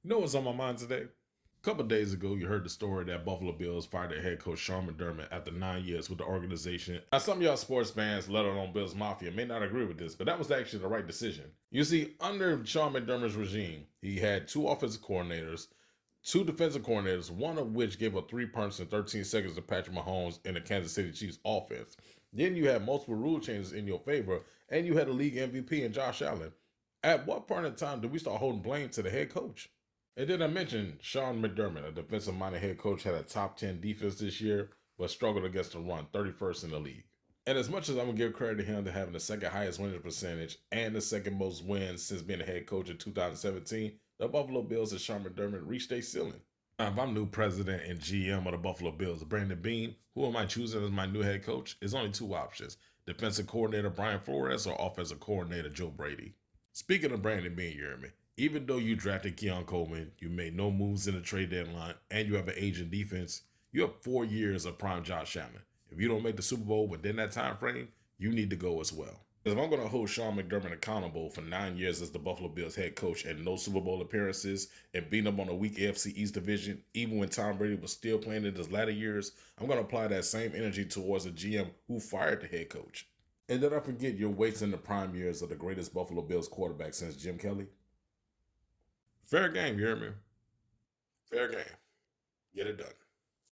You know what's on my mind today? A couple of days ago, you heard the story that Buffalo Bills fired their head coach Sean McDermott after 9 years with the organization. Now, some of y'all sports fans, let alone Bills Mafia, may not agree with this, but that was actually the right decision. You see, under Sean McDermott's regime, he had two offensive coordinators, two defensive coordinators, one of which gave up 3 punts in 13 seconds to Patrick Mahomes in the Kansas City Chiefs offense. Then you had multiple rule changes in your favor, and you had a league MVP in Josh Allen. At what point in time did we start holding blame to the head coach? And then I mentioned Sean McDermott, a defensive-minded head coach, had a top 10 defense this year, but struggled against the run, 31st in the league. And as much as I'm going to give credit to him to having the second highest winning percentage and the second most wins since being a head coach in 2017, the Buffalo Bills and Sean McDermott reached a ceiling. Now, if I'm new president and GM of the Buffalo Bills, Brandon Beane, who am I choosing as my new head coach? There's only two options: defensive coordinator Brian Flores or offensive coordinator Joe Brady. Speaking of Brandon Beane, you heard me. Even though you drafted Keon Coleman, you made no moves in the trade deadline, and you have an aging defense, you have 4 years of prime Josh Allen. If you don't make the Super Bowl within that time frame, you need to go as well. If I'm going to hold Sean McDermott accountable for 9 years as the Buffalo Bills head coach and no Super Bowl appearances and beating up on a weak AFC East division, even when Tom Brady was still playing in his latter years, I'm going to apply that same energy towards the GM who fired the head coach. And then I forget you're wasting the prime years of the greatest Buffalo Bills quarterback since Jim Kelly. Fair game, you hear me? Fair game. Get it done.